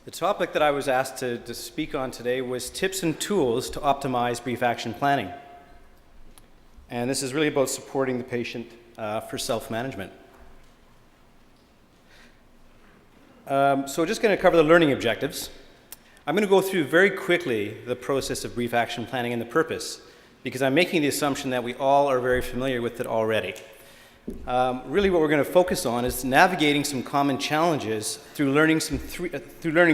The topic that I was asked to speak on today was tips and tools to optimize brief action planning. And this is really about supporting the patient for self-management. So just going to cover the learning objectives. I'm going to go through very quickly the process of brief action planning and the purpose, because I'm making the assumption that we all are very familiar with it already. Really what we're going to focus on is navigating some common challenges through learning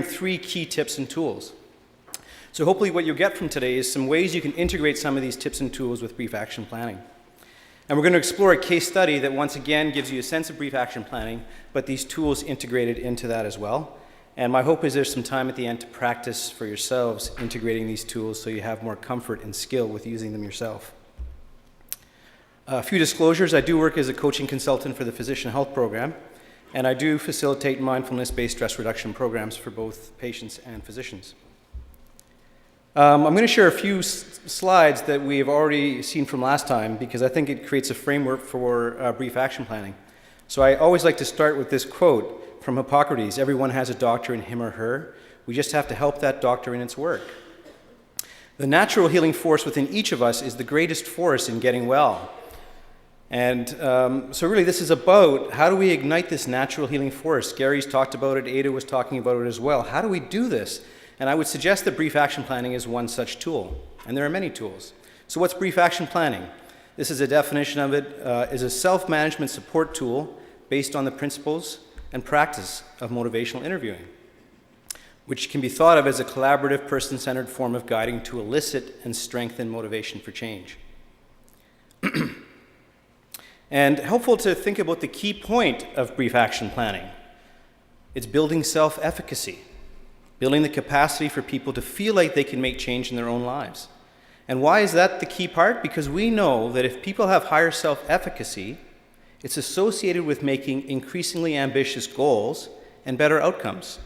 three key tips and tools. So hopefully what you'll get from today is some ways you can integrate some of these tips and tools with brief action planning. And we're going to explore a case study that once again gives you a sense of brief action planning, but these tools integrated into that as well. And my hope is there's some time at the end to practice for yourselves integrating these tools so you have more comfort and skill with using them yourself. A few disclosures: I do work as a coaching consultant for the Physician Health Program, and I do facilitate mindfulness-based stress reduction programs for both patients and physicians. I'm going to share a few slides that we've already seen from last time because I think it creates a framework for brief action planning. So I always like to start with this quote from Hippocrates: "Everyone has a doctor in him or her. We just have to help that doctor in its work." The natural healing force within each of us is the greatest force in getting well. And so really this is about how do we ignite this natural healing force. Gary's talked about it, Ada was talking about it as well. How do we do this? And I would suggest that brief action planning is one such tool. And there are many tools. So what's brief action planning? This is a definition of it, is a self-management support tool based on the principles and practice of motivational interviewing, which can be thought of as a collaborative, person-centered form of guiding to elicit and strengthen motivation for change. And helpful to think about the key point of brief action planning. It's building self-efficacy, building the capacity for people to feel like they can make change in their own lives. And why is that the key part? Because we know that if people have higher self-efficacy, it's associated with making increasingly ambitious goals and better outcomes.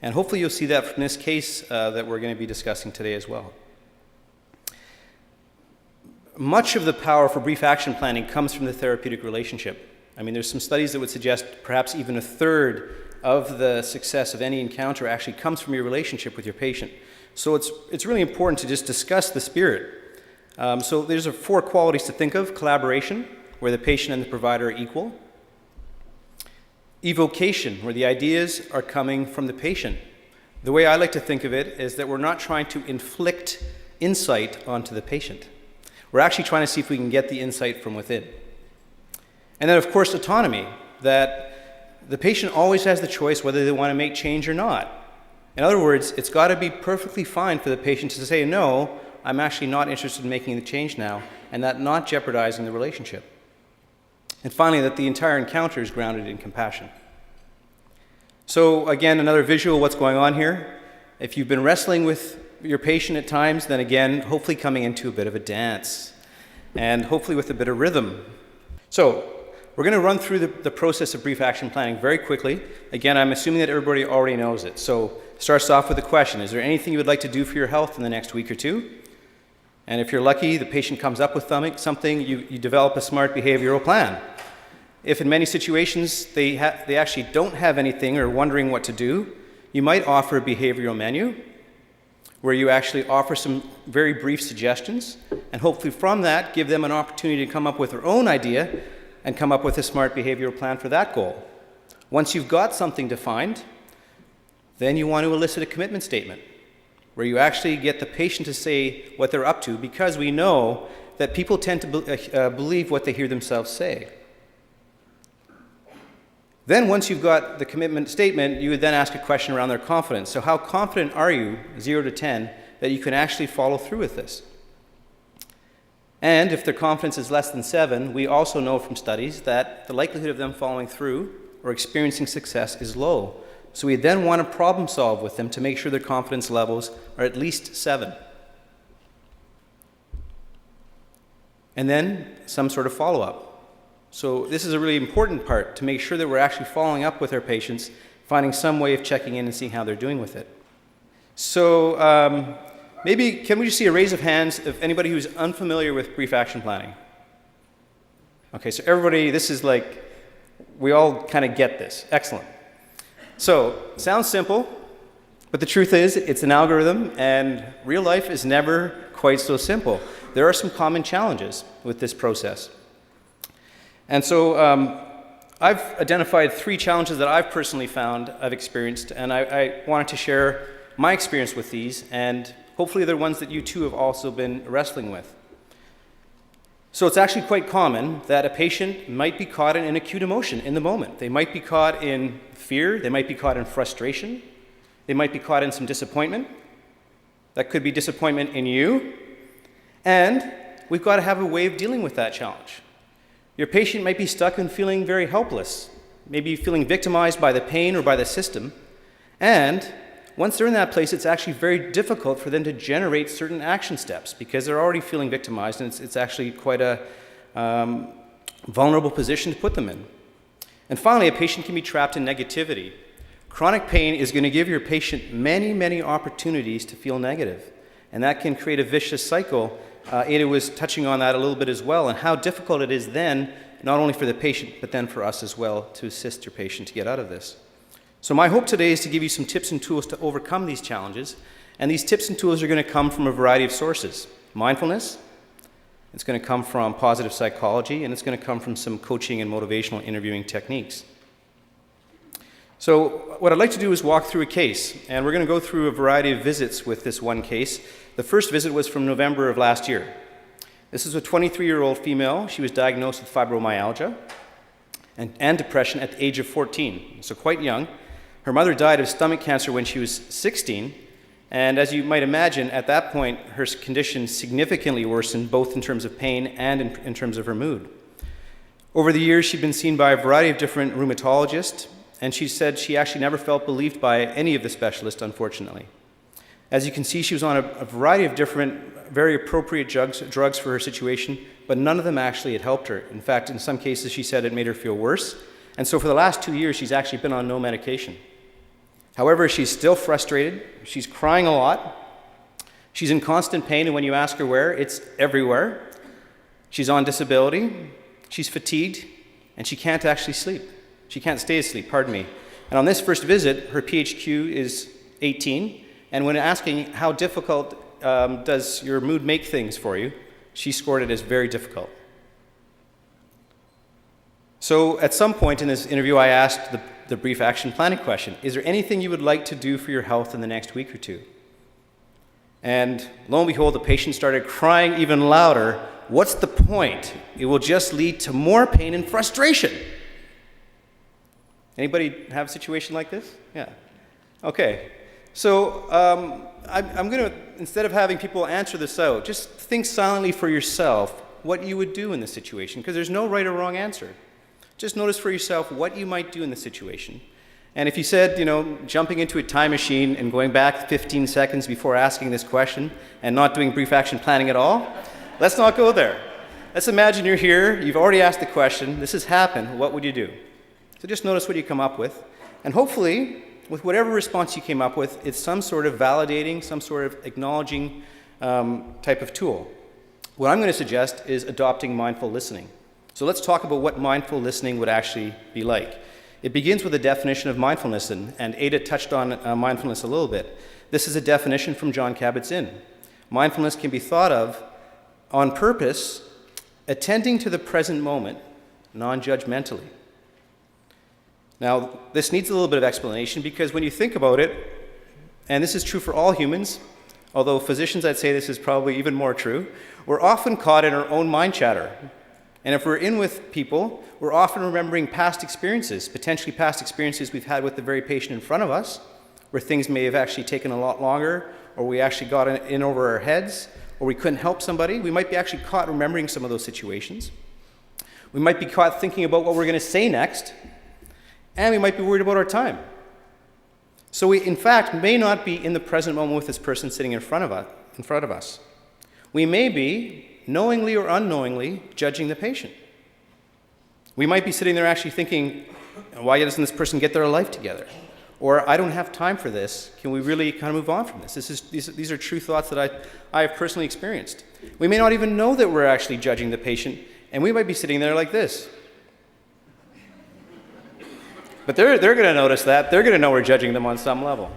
And hopefully you'll see that from this case that we're going to be discussing today as well. Much of the power for brief action planning comes from the therapeutic relationship. I mean, there's some studies that would suggest perhaps even a third of the success of any encounter actually comes from your relationship with your patient. So it's really important to just discuss the spirit. So there's four qualities to think of: collaboration, where the patient and the provider are equal; evocation, where the ideas are coming from the patient. The way I like to think of it is that we're not trying to inflict insight onto the patient. We're actually trying to see if we can get the insight from within. And then, of course, autonomy, that the patient always has the choice whether they want to make change or not. In other words, it's got to be perfectly fine for the patient to say, no, I'm actually not interested in making the change now, and that not jeopardizing the relationship. And finally, that the entire encounter is grounded in compassion. So again, another visual of what's going on here. If you've been wrestling with your patient at times, then again, hopefully coming into a bit of a dance, and hopefully with a bit of rhythm. So we're going to run through the process of brief action planning very quickly. Again, I'm assuming that everybody already knows it. So it starts off with a question: is there anything you would like to do for your health in the next week or two? And if you're lucky, the patient comes up with something, you develop a smart behavioral plan. If in many situations they actually don't have anything or wondering what to do, you might offer a behavioral menu where you actually offer some very brief suggestions, and hopefully from that give them an opportunity to come up with their own idea and come up with a smart behavioral plan for that goal. Once you've got something defined, then you want to elicit a commitment statement where you actually get the patient to say what they're up to, because we know that people tend to believe what they hear themselves say. Then once you've got the commitment statement, you would then ask a question around their confidence. So how confident are you, 0 to 10, that you can actually follow through with this? And if their confidence is less than 7, we also know from studies that the likelihood of them following through or experiencing success is low. So we then want to problem solve with them to make sure their confidence levels are at least 7. And then some sort of follow-up. So this is a really important part, to make sure that we're actually following up with our patients, finding some way of checking in and seeing how they're doing with it. So maybe can we just see a raise of hands of anybody who's unfamiliar with brief action planning? Okay, so everybody, this is like, we all kind of get this. Excellent. So, sounds simple. But the truth is, it's an algorithm, and real life is never quite so simple. There are some common challenges with this process. And so I've identified 3 challenges that I've personally found, I've experienced, and I wanted to share my experience with these, and hopefully they're ones that you too have also been wrestling with. So it's actually quite common that a patient might be caught in an acute emotion in the moment. They might be caught in fear, they might be caught in frustration, they might be caught in some disappointment. That could be disappointment in you, and we've got to have a way of dealing with that challenge. Your patient might be stuck in feeling very helpless, maybe feeling victimized by the pain or by the system, and once they're in that place, it's actually very difficult for them to generate certain action steps because they're already feeling victimized, and it's actually quite a vulnerable position to put them in. And finally, a patient can be trapped in negativity. Chronic pain is going to give your patient many, many opportunities to feel negative, and that can create a vicious cycle. Ada was touching on that a little bit as well, and how difficult it is then, not only for the patient, but then for us as well, to assist your patient to get out of this. So my hope today is to give you some tips and tools to overcome these challenges, and these tips and tools are going to come from a variety of sources. Mindfulness, it's going to come from positive psychology, and it's going to come from some coaching and motivational interviewing techniques. So what I'd like to do is walk through a case, and we're going to go through a variety of visits with this one case. The first visit was from November of last year. This is a 23-year-old female. She was diagnosed with fibromyalgia and depression at the age of 14, so quite young. Her mother died of stomach cancer when she was 16, and as you might imagine, at that point, her condition significantly worsened, both in terms of pain and in terms of her mood. Over the years, she'd been seen by a variety of different rheumatologists, and she said she actually never felt believed by any of the specialists, unfortunately. As you can see, she was on a variety of different, very appropriate drugs for her situation, but none of them actually had helped her. In fact, in some cases, she said it made her feel worse, and so for the last 2 years, she's actually been on no medication. However, she's still frustrated, she's crying a lot, she's in constant pain, and when you ask her where, it's everywhere. She's on disability, she's fatigued, and she can't actually sleep. She can't stay asleep, pardon me. And on this first visit, her PHQ is 18, and when asking how difficult does your mood make things for you, she scored it as very difficult. So at some point in this interview, I asked the brief action planning question, is there anything you would like to do for your health in the next week or two? And lo and behold, the patient started crying even louder. What's the point? It will just lead to more pain and frustration. Anybody have a situation like this? Yeah. Okay. So I'm going to, instead of having people answer this out, just think silently for yourself what you would do in this situation, because there's no right or wrong answer. Just notice for yourself what you might do in this situation. And if you said, jumping into a time machine and going back 15 seconds before asking this question and not doing brief action planning at all, let's not go there. Let's imagine you're here, you've already asked the question, this has happened, what would you do? So just notice what you come up with. And hopefully, with whatever response you came up with, it's some sort of validating, some sort of acknowledging type of tool. What I'm going to suggest is adopting mindful listening. So let's talk about what mindful listening would actually be like. It begins with a definition of mindfulness, and Ada touched on mindfulness a little bit. This is a definition from Jon Kabat-Zinn. Mindfulness can be thought of on purpose, attending to the present moment, non-judgmentally. Now, this needs a little bit of explanation because when you think about it, and this is true for all humans, although physicians, I'd say this is probably even more true, we're often caught in our own mind chatter. And if we're in with people, we're often remembering past experiences, potentially past experiences we've had with the very patient in front of us, where things may have actually taken a lot longer, or we actually got in over our heads, or we couldn't help somebody. We might be actually caught remembering some of those situations. We might be caught thinking about what we're going to say next, and we might be worried about our time. So we, in fact, may not be in the present moment with this person sitting in front of us. We may be, knowingly or unknowingly, judging the patient. We might be sitting there actually thinking, why doesn't this person get their life together? Or, I don't have time for this. Can we really kind of move on from this? These are true thoughts that I have personally experienced. We may not even know that we're actually judging the patient, and we might be sitting there like this. But they're going to notice that. They're going to know we're judging them on some level.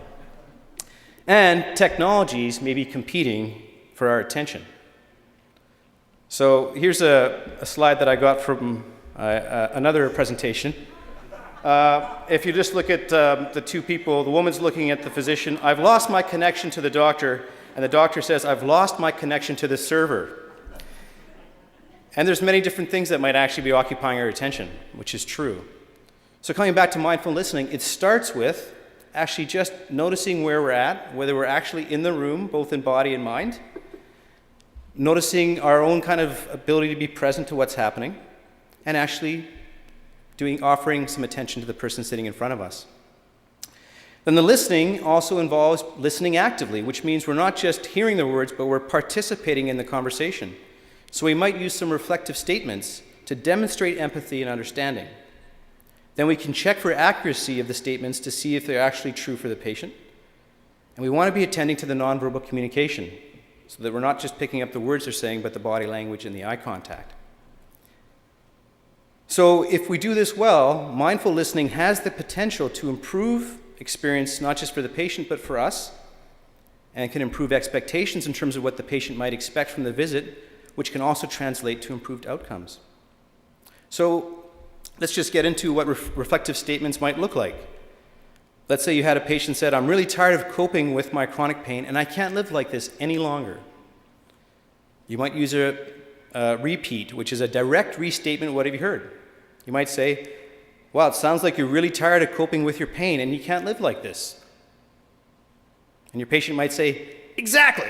And technologies may be competing for our attention. So here's a slide that I got from another presentation. If you just look at the two people, the woman's looking at the physician. I've lost my connection to the doctor, and the doctor says, I've lost my connection to the server. And there's many different things that might actually be occupying our attention, which is true. So coming back to mindful listening, it starts with actually just noticing where we're at, whether we're actually in the room, both in body and mind, noticing our own kind of ability to be present to what's happening, and actually offering some attention to the person sitting in front of us. Then the listening also involves listening actively, which means we're not just hearing the words, but we're participating in the conversation. So we might use some reflective statements to demonstrate empathy and understanding. Then we can check for accuracy of the statements to see if they're actually true for the patient. And we want to be attending to the nonverbal communication so that we're not just picking up the words they're saying, but the body language and the eye contact. So if we do this well, mindful listening has the potential to improve experience not just for the patient, but for us, and can improve expectations in terms of what the patient might expect from the visit, which can also translate to improved outcomes. So let's just get into what reflective statements might look like. Let's say you had a patient said, I'm really tired of coping with my chronic pain and I can't live like this any longer. You might use a repeat, which is a direct restatement of what have you heard. You might say, wow, it sounds like you're really tired of coping with your pain and you can't live like this. And your patient might say, exactly.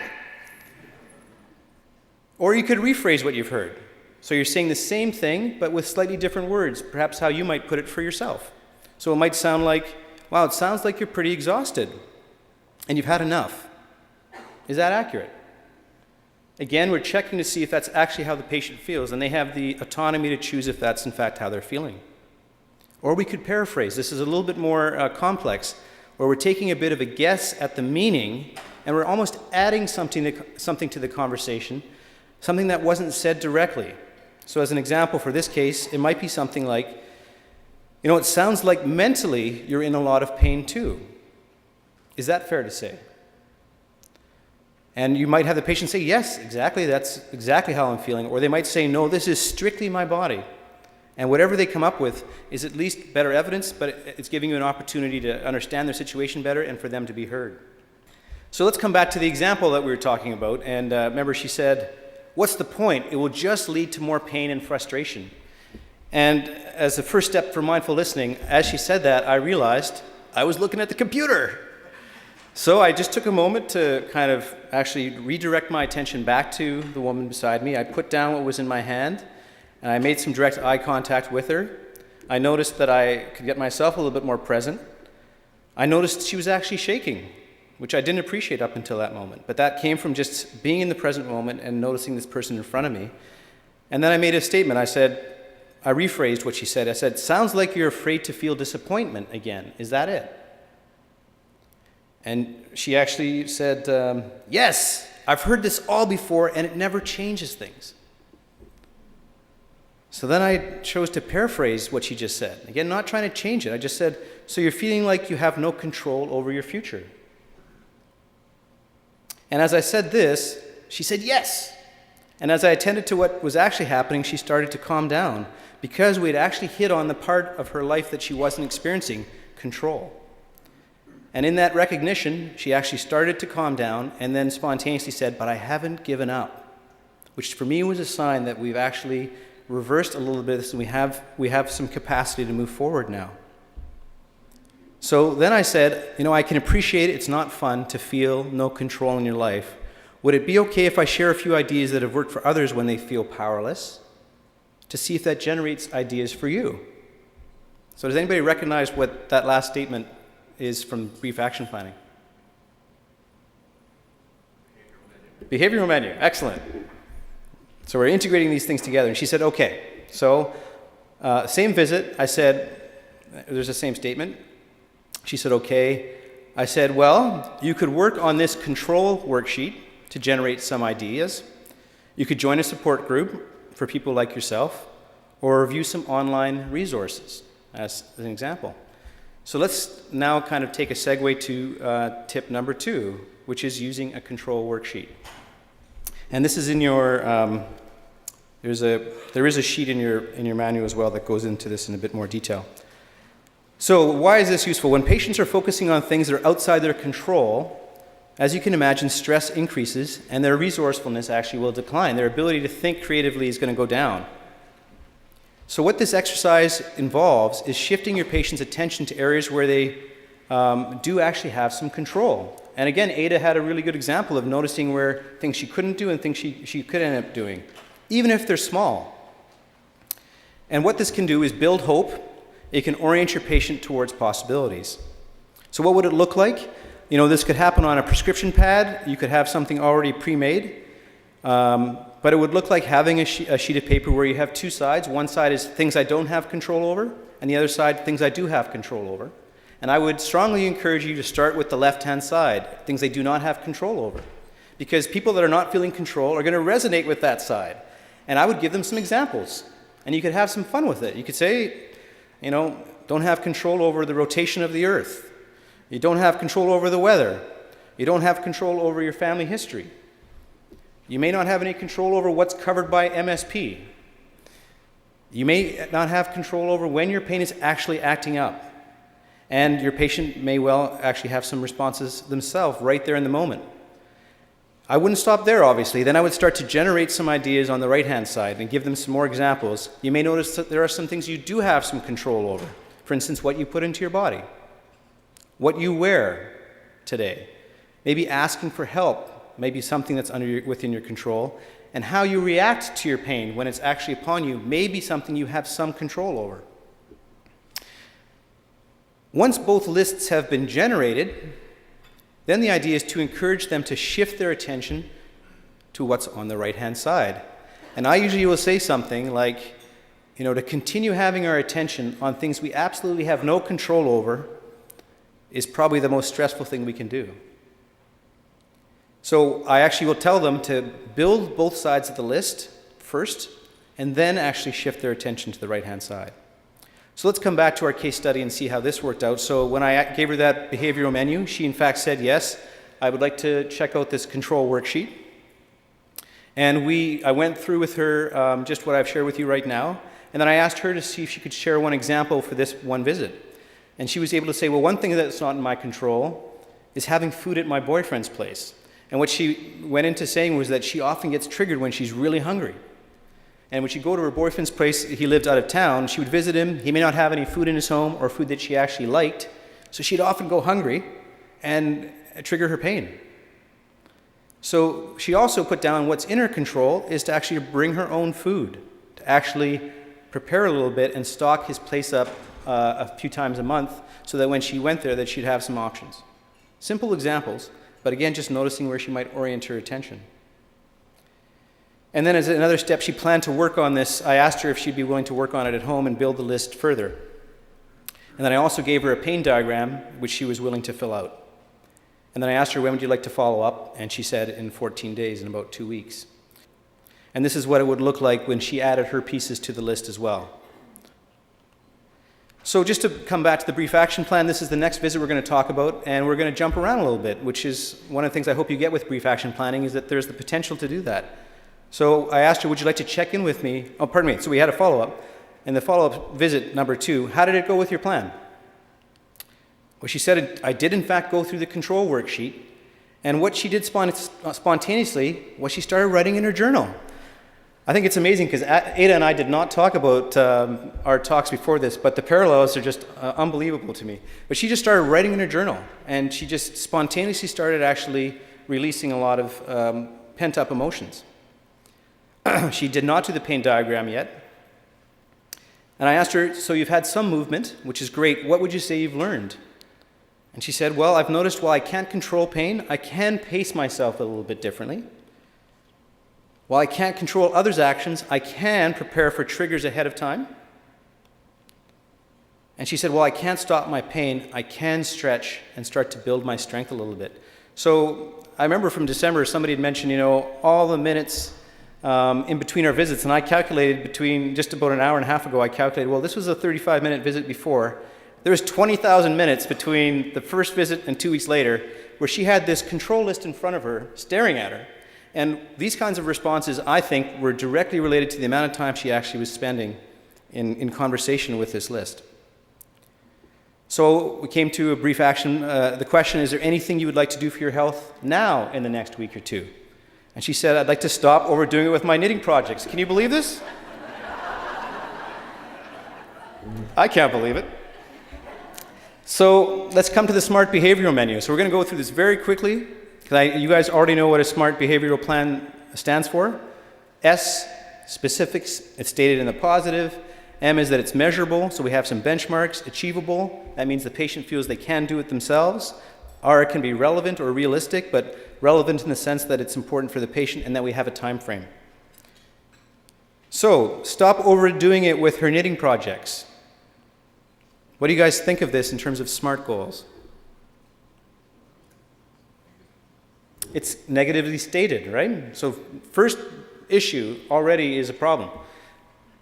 Or you could rephrase what you've heard. So you're saying the same thing, but with slightly different words, perhaps how you might put it for yourself. So it might sound like, wow, it sounds like you're pretty exhausted and you've had enough. Is that accurate? Again, we're checking to see if that's actually how the patient feels, and they have the autonomy to choose if that's in fact how they're feeling. Or we could paraphrase. This is a little bit more complex, where we're taking a bit of a guess at the meaning, and we're almost adding something to the conversation, something that wasn't said directly. So as an example for this case, it might be something like, you know, it sounds like mentally you're in a lot of pain too. Is that fair to say? And you might have the patient say, yes, exactly, that's exactly how I'm feeling. Or they might say, no, this is strictly my body. And whatever they come up with is at least better evidence, but it's giving you an opportunity to understand their situation better and for them to be heard. So let's come back to the example that we were talking about. And remember, she said, what's the point? It will just lead to more pain and frustration. And as the first step for mindful listening, as she said that, I realized I was looking at the computer. So I just took a moment to kind of actually redirect my attention back to the woman beside me. I put down what was in my hand, and I made some direct eye contact with her. I noticed that I could get myself a little bit more present. I noticed she was actually shaking, which I didn't appreciate up until that moment. But that came from just being in the present moment and noticing this person in front of me. And then I made a statement. I rephrased what she said. I said, sounds like you're afraid to feel disappointment again. Is that it? And she actually said, yes, I've heard this all before and it never changes things. So then I chose to paraphrase what she just said. Again, not trying to change it. I just said, so you're feeling like you have no control over your future. And as I said this, she said yes. And as I attended to what was actually happening, she started to calm down because we had actually hit on the part of her life that she wasn't experiencing, control. And in that recognition, she actually started to calm down and then spontaneously said, but I haven't given up, which for me was a sign that we've actually reversed a little bit and we have some capacity to move forward now. So then I said, I can appreciate it's not fun to feel no control in your life. Would it be okay if I share a few ideas that have worked for others when they feel powerless, to see if that generates ideas for you? So does anybody recognize what that last statement is from brief action planning? Behavioral menu, excellent. So we're integrating these things together. And she said, okay. So same visit, I said, there's the same statement. She said, okay. I said, well, you could work on this control worksheet to generate some ideas. You could join a support group for people like yourself, or review some online resources, as an example. So let's now kind of take a segue to tip number 2, which is using a control worksheet. And this is in your, there is a sheet in your manual as well that goes into this in a bit more detail. So why is this useful? When patients are focusing on things that are outside their control, as you can imagine, stress increases and their resourcefulness actually will decline. Their ability to think creatively is going to go down. So what this exercise involves is shifting your patient's attention to areas where they do actually have some control. And again, Ada had a really good example of noticing where things she couldn't do and things she could end up doing, even if they're small. And what this can do is build hope. It can orient your patient towards possibilities. So what would it look like? You know, this could happen on a prescription pad. You could have something already pre-made. But it would look like having a sheet of paper where you have 2 sides. One side is things I don't have control over, and the other side, things I do have control over. And I would strongly encourage you to start with the left-hand side, things they do not have control over. Because people that are not feeling control are going to resonate with that side. And I would give them some examples. And you could have some fun with it. You could say, you know, don't have control over the rotation of the earth. You don't have control over the weather. You don't have control over your family history. You may not have any control over what's covered by MSP. You may not have control over when your pain is actually acting up. And your patient may well actually have some responses themselves right there in the moment. I wouldn't stop there, obviously. Then I would start to generate some ideas on the right-hand side and give them some more examples. You may notice that there are some things you do have some control over. For instance, what you put into your body, what you wear today, maybe asking for help, maybe something that's within your control, and how you react to your pain when it's actually upon you may be something you have some control over. Once both lists have been generated, then the idea is to encourage them to shift their attention to what's on the right-hand side. And I usually will say something like, you know, to continue having our attention on things we absolutely have no control over is probably the most stressful thing we can do. So I actually will tell them to build both sides of the list first, and then actually shift their attention to the right-hand side. So let's come back to our case study and see how this worked out. So when I gave her that behavioral menu, she in fact said, yes, I would like to check out this control worksheet. And I went through with her just what I've shared with you right now, and then I asked her to see if she could share one example for this one visit. And she was able to say, well, one thing that's not in my control is having food at my boyfriend's place. And what she went into saying was that she often gets triggered when she's really hungry. And when she'd go to her boyfriend's place, he lived out of town, she would visit him. He may not have any food in his home or food that she actually liked. So she'd often go hungry and trigger her pain. So she also put down what's in her control is to actually bring her own food, to actually prepare a little bit and stock his place up a few times a month so that when she went there that she'd have some options. Simple examples. But again, just noticing where she might orient her attention. And then as another step, she planned to work on this. I asked her if she'd be willing to work on it at home and build the list further. And then I also gave her a pain diagram, which she was willing to fill out. And then I asked her, when would you like to follow up? And she said in 14 days, in about 2 weeks. And this is what it would look like when she added her pieces to the list as well. So just to come back to the brief action plan, this is the next visit we're going to talk about, and we're going to jump around a little bit, which is one of the things I hope you get with brief action planning, is that there's the potential to do that. So I asked her, would you like to check in with me? Oh, pardon me. So we had a follow-up. And the follow-up visit, number 2, how did it go with your plan? Well, she said, I did in fact go through the control worksheet, and what she did spontaneously was she started writing in her journal. I think it's amazing because Ada and I did not talk about our talks before this, but the parallels are just unbelievable to me. But she just started writing in her journal, and she just spontaneously started actually releasing a lot of pent-up emotions. She did not do the pain diagram yet. And I asked her, so you've had some movement, which is great. What would you say you've learned? And she said, well, I've noticed while I can't control pain, I can pace myself a little bit differently. While I can't control others' actions, I can prepare for triggers ahead of time. And she said, well, I can't stop my pain. I can stretch and start to build my strength a little bit. So I remember from December, somebody had mentioned, all the minutes in between our visits. And I calculated just about an hour and a half ago, I calculated, well, this was a 35-minute visit before. There was 20,000 minutes between the first visit and 2 weeks later where she had this control list in front of her staring at her. And these kinds of responses, I think, were directly related to the amount of time she actually was spending in conversation with this list. So we came to a brief action. The question, is there anything you would like to do for your health now in the next week or two? And she said, I'd like to stop overdoing it with my knitting projects. Can you believe this? I can't believe it. So let's come to the SMART behavioral menu. So we're going to go through this very quickly. You guys already know what a SMART behavioral plan stands for. S, specifics, it's stated in the positive. M is that it's measurable, so we have some benchmarks. Achievable, that means the patient feels they can do it themselves. R, it can be relevant or realistic, but relevant in the sense that it's important for the patient and that we have a time frame. So, stop overdoing it with her knitting projects. What do you guys think of this in terms of SMART goals? It's negatively stated, right? So first issue already is a problem.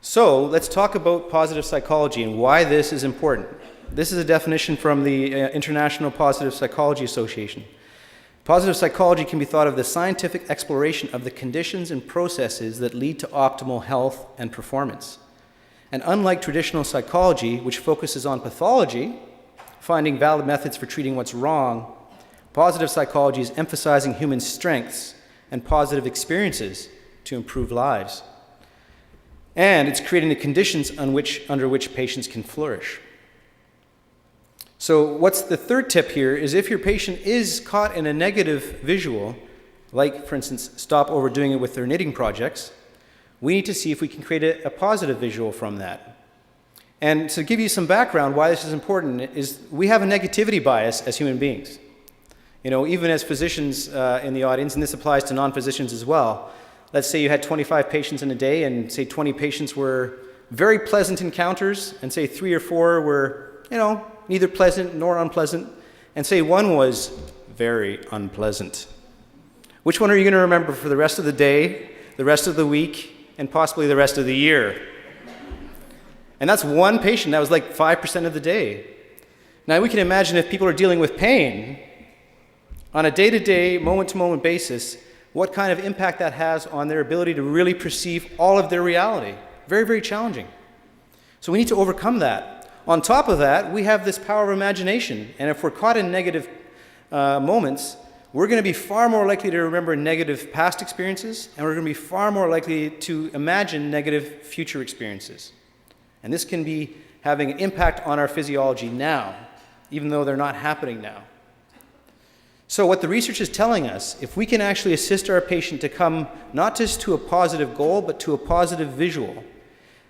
So let's talk about positive psychology and why this is important. This is a definition from the International Positive Psychology Association. Positive psychology can be thought of the scientific exploration of the conditions and processes that lead to optimal health and performance. And unlike traditional psychology, which focuses on pathology, finding valid methods for treating what's wrong, positive psychology is emphasizing human strengths and positive experiences to improve lives. And it's creating the conditions under which patients can flourish. So what's the third tip here is if your patient is caught in a negative visual, like, for instance, stop overdoing it with their knitting projects, we need to see if we can create a positive visual from that. And to give you some background why this is important is we have a negativity bias as human beings. You know, even as physicians in the audience, and this applies to non-physicians as well. Let's say you had 25 patients in a day, and say 20 patients were very pleasant encounters, and say 3 or 4 were, neither pleasant nor unpleasant, and say 1 was very unpleasant. Which one are you going to remember for the rest of the day, the rest of the week, and possibly the rest of the year? And that's one patient. That was like 5% of the day. Now we can imagine if people are dealing with pain on a day-to-day, moment-to-moment basis, what kind of impact that has on their ability to really perceive all of their reality. Very, very challenging. So we need to overcome that. On top of that, we have this power of imagination. And if we're caught in negative moments, we're going to be far more likely to remember negative past experiences, and we're going to be far more likely to imagine negative future experiences. And this can be having an impact on our physiology now, even though they're not happening now. So what the research is telling us, if we can actually assist our patient to come not just to a positive goal, but to a positive visual,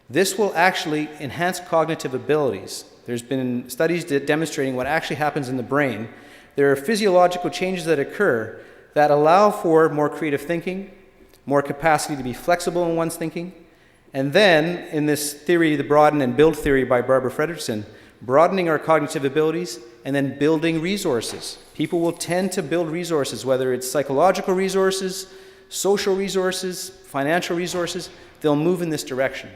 this will actually enhance cognitive abilities. There's been studies demonstrating what actually happens in the brain. There are physiological changes that occur that allow for more creative thinking, more capacity to be flexible in one's thinking, and then in this theory, the broaden and build theory by Barbara Fredrickson, broadening our cognitive abilities and then building resources. People will tend to build resources, whether it's psychological resources, social resources, financial resources, they'll move in this direction.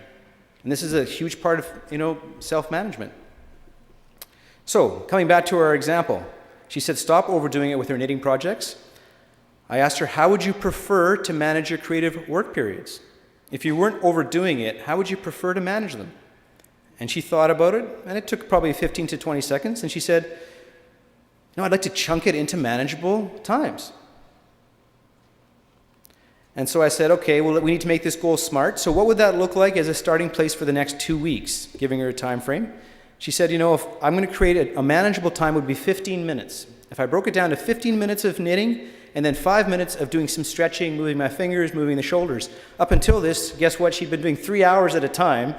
And this is a huge part of, self-management. So, coming back to our example, she said stop overdoing it with her knitting projects. I asked her, how would you prefer to manage your creative work periods? If you weren't overdoing it, how would you prefer to manage them? And she thought about it, and it took probably 15 to 20 seconds, and she said, I'd like to chunk it into manageable times. And so I said, okay, well, we need to make this goal SMART. So what would that look like as a starting place for the next 2 weeks, giving her a time frame? She said, if I'm going to create a manageable time would be 15 minutes. If I broke it down to 15 minutes of knitting and then 5 minutes of doing some stretching, moving my fingers, moving the shoulders. Up until this, guess what? She'd been doing 3 hours at a time,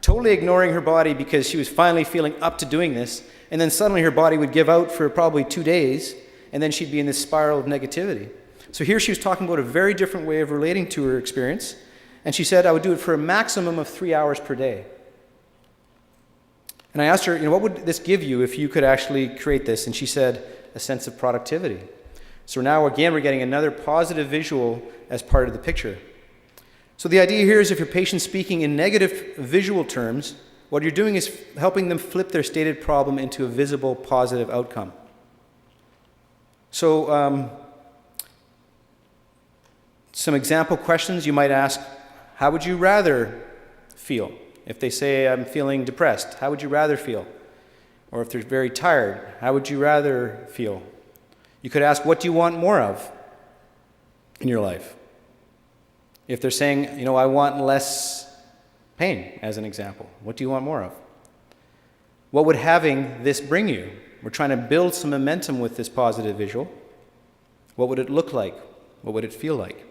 totally ignoring her body because she was finally feeling up to doing this. And then suddenly her body would give out for probably 2 days, and then she'd be in this spiral of negativity. So here she was talking about a very different way of relating to her experience. And she said, I would do it for a maximum of 3 hours per day. And I asked her, what would this give you if you could actually create this? And she said, a sense of productivity. So now again, we're getting another positive visual as part of the picture. So the idea here is if your patient's speaking in negative visual terms, what you're doing is helping them flip their stated problem into a visible positive outcome. So some example questions you might ask: how would you rather feel? If they say, I'm feeling depressed, how would you rather feel? Or if they're very tired, how would you rather feel? You could ask, what do you want more of in your life? If they're saying, I want less pain, as an example, what do you want more of? What would having this bring you? We're trying to build some momentum with this positive visual. What would it look like? What would it feel like?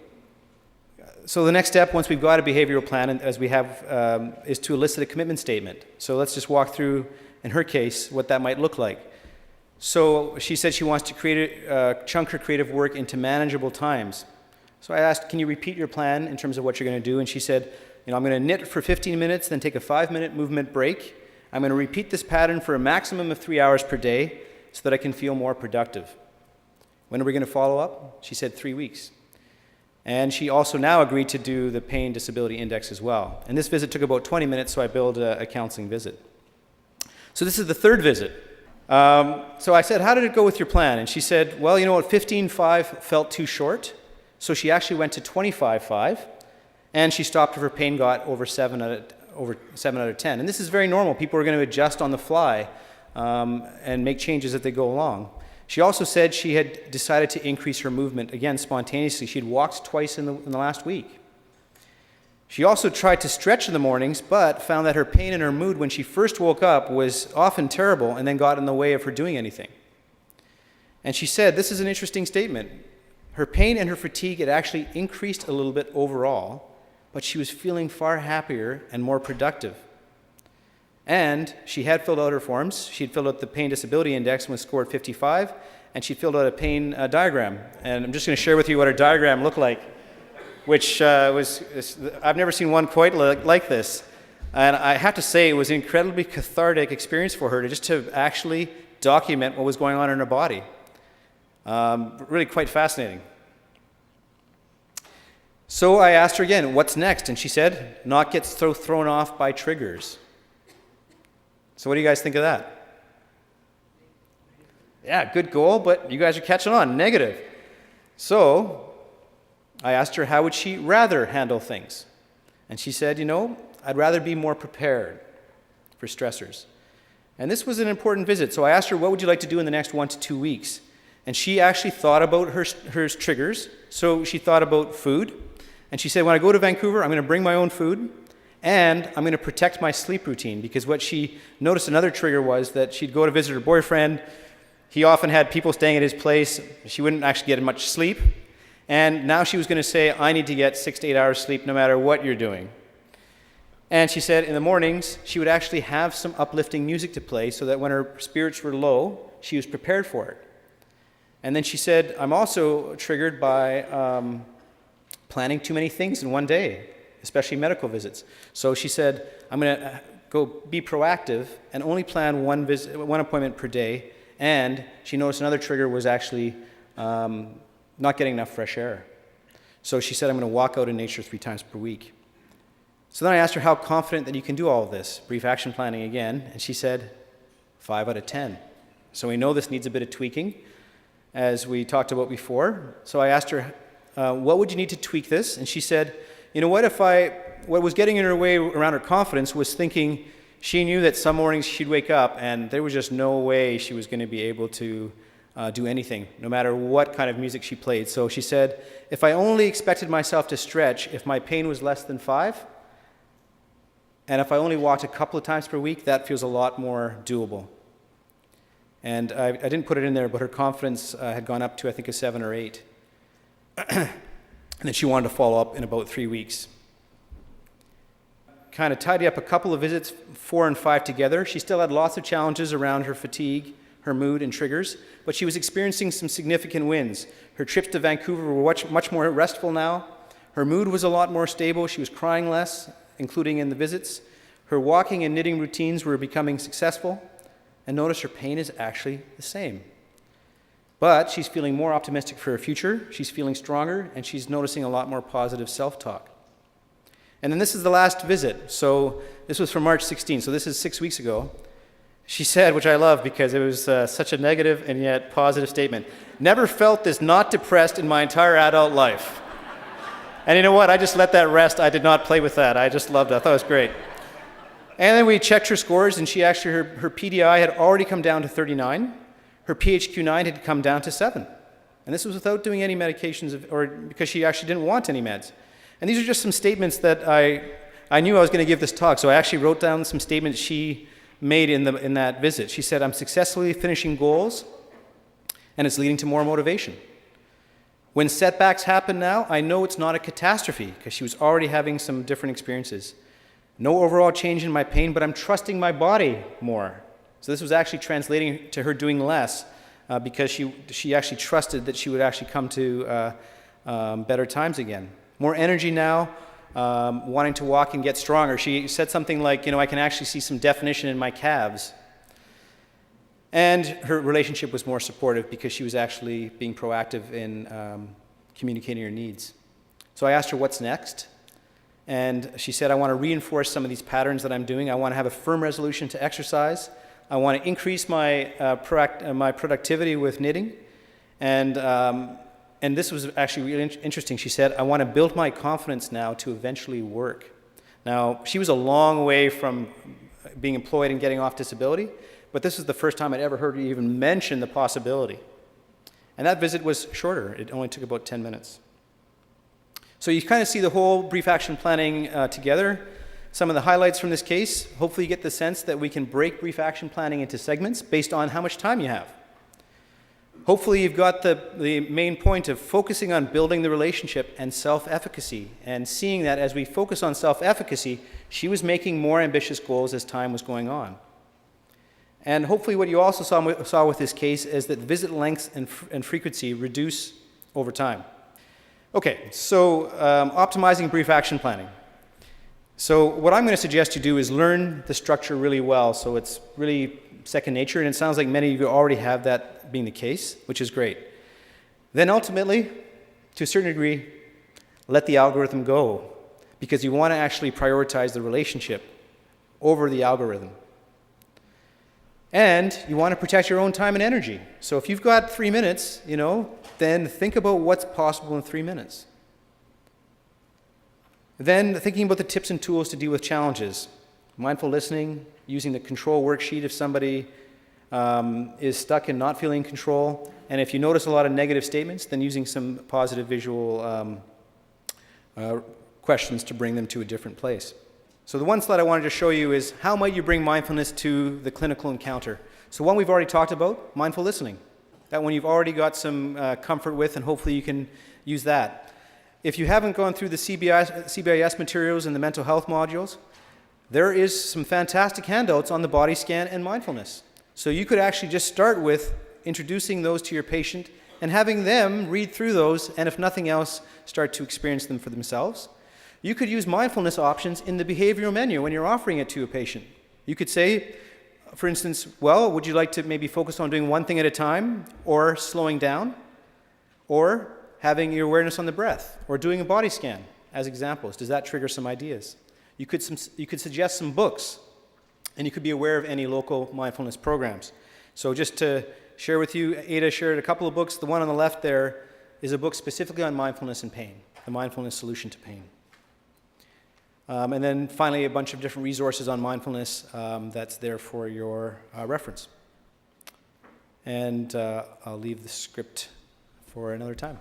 So the next step, once we've got a behavioral plan, as we have, is to elicit a commitment statement. So let's just walk through, in her case, what that might look like. So she said she wants to chunk her creative work into manageable times. So I asked, can you repeat your plan in terms of what you're going to do? And she said, I'm going to knit for 15 minutes, then take a 5-minute movement break. I'm going to repeat this pattern for a maximum of 3 hours per day so that I can feel more productive. When are we going to follow up? She said 3 weeks. And she also now agreed to do the pain disability index as well. And this visit took about 20 minutes, so I billed a counseling visit. So this is the third visit. So I said, how did it go with your plan? And she said, well, 15.5 felt too short. So she actually went to 25.5, and she stopped if her pain got over 7 out of 10. And this is very normal. People are going to adjust on the fly and make changes as they go along. She also said she had decided to increase her movement, again, spontaneously. She'd walked twice in the last week. She also tried to stretch in the mornings, but found that her pain and her mood when she first woke up was often terrible and then got in the way of her doing anything. And she said, this is an interesting statement. Her pain and her fatigue had actually increased a little bit overall, but she was feeling far happier and more productive. And she had filled out her forms. She'd filled out the pain disability index and was scored 55, and she filled out a pain diagram. And I'm just going to share with you what her diagram looked like, which I've never seen one quite like this. And I have to say, it was an incredibly cathartic experience for her to actually document what was going on in her body. Really quite fascinating. So I asked her again, what's next? And she said, not get thrown off by triggers. So what do you guys think of that? Yeah, good goal, but you guys are catching on. Negative. So I asked her, how would she rather handle things? And she said, I'd rather be more prepared for stressors. And this was an important visit. So I asked her, what would you like to do in the next 1 to 2 weeks? And she actually thought about her triggers. So she thought about food. And she said, when I go to Vancouver, I'm going to bring my own food. And I'm going to protect my sleep routine, because what she noticed, another trigger, was that she'd go to visit her boyfriend. He often had people staying at his place. She wouldn't actually get much sleep. And now she was going to say, I need to get 6 to 8 hours sleep no matter what you're doing. And she said in the mornings, she would actually have some uplifting music to play so that when her spirits were low, she was prepared for it. And then she said, I'm also triggered by planning too many things in one day, especially medical visits. So she said, I'm going to go be proactive and only plan one appointment per day. And she noticed another trigger was actually not getting enough fresh air. So she said, I'm going to walk out in nature 3 times per week. So then I asked her how confident that you can do all of this, brief action planning again, and she said 5 out of 10. So we know this needs a bit of tweaking, as we talked about before. So I asked her, what would you need to tweak this? And she said, what was getting in her way around her confidence was thinking she knew that some mornings she'd wake up and there was just no way she was going to be able to do anything, no matter what kind of music she played. So she said, if I only expected myself to stretch if my pain was less than 5, and if I only walked a couple of times per week, that feels a lot more doable. And I didn't put it in there, but her confidence had gone up to, I think, a 7 or 8. And then she wanted to follow up in about 3 weeks. Kind of tidy up a couple of visits, 4 and 5 together. She still had lots of challenges around her fatigue, her mood, and triggers, but she was experiencing some significant wins. Her trips to Vancouver were much more restful now. Her mood was a lot more stable. She was crying less, including in the visits. Her walking and knitting routines were becoming successful. And notice her pain is actually the same. But she's feeling more optimistic for her future. She's feeling stronger, and she's noticing a lot more positive self-talk. And then this is the last visit. So this was from March 16, so this is 6 weeks ago. She said, which I love because it was such a negative and yet positive statement, "Never felt this not depressed in my entire adult life." And you know what? I just let that rest. I did not play with that. I just loved it. I thought it was great. And then we checked her scores, and she actually, her PDI had already come down to 39. Her PHQ-9 had come down to 7. And this was without doing any medications, or because she actually didn't want any meds. And these are just some statements that I knew I was going to give this talk, so I actually wrote down some statements she made in that visit. She said, "I'm successfully finishing goals, and it's leading to more motivation. When setbacks happen now, I know it's not a catastrophe," because she was already having some different experiences. "No overall change in my pain, but I'm trusting my body more." So this was actually translating to her doing less because she actually trusted that she would actually come to better times again. More energy now, wanting to walk and get stronger. She said something like, I can actually see some definition in my calves. And her relationship was more supportive because she was actually being proactive in communicating her needs. So I asked her, what's next? And she said, I want to reinforce some of these patterns that I'm doing. I want to have a firm resolution to exercise. I want to increase my productivity with knitting. And this was actually really interesting. She said, I want to build my confidence now to eventually work. Now, she was a long way from being employed and getting off disability, but this is the first time I'd ever heard her even mention the possibility. And that visit was shorter. It only took about 10 minutes. So you kind of see the whole brief action planning together. Some of the highlights from this case, hopefully you get the sense that we can break brief action planning into segments based on how much time you have. Hopefully you've got the main point of focusing on building the relationship and self-efficacy, and seeing that as we focus on self-efficacy, she was making more ambitious goals as time was going on. And hopefully what you also saw with this case is that visit lengths and frequency reduce over time. Okay, so optimizing brief action planning. So what I'm going to suggest you do is learn the structure really well, so it's really second nature, and it sounds like many of you already have that being the case, which is great. Then ultimately, to a certain degree, let the algorithm go, because you want to actually prioritize the relationship over the algorithm. And you want to protect your own time and energy. So if you've got 3 minutes, then think about what's possible in 3 minutes. Then thinking about the tips and tools to deal with challenges. Mindful listening, using the control worksheet if somebody is stuck and not feeling control. And if you notice a lot of negative statements, then using some positive visual questions to bring them to a different place. So the one slide I wanted to show you is how might you bring mindfulness to the clinical encounter. So one we've already talked about, mindful listening. That one you've already got some comfort with, and hopefully you can use that. If you haven't gone through the CBIS materials and the mental health modules, there is some fantastic handouts on the body scan and mindfulness. So you could actually just start with introducing those to your patient and having them read through those, and if nothing else, start to experience them for themselves. You could use mindfulness options in the behavioral menu when you're offering it to a patient. You could say, for instance, well, would you like to maybe focus on doing one thing at a time, or slowing down, or having your awareness on the breath, or doing a body scan as examples? Does that trigger some ideas? You could suggest some books, and you could be aware of any local mindfulness programs. So just to share with you, Ada shared a couple of books. The one on the left there is a book specifically on mindfulness and pain, the mindfulness solution to pain. And then finally, a bunch of different resources on mindfulness that's there for your reference. And I'll leave the script for another time.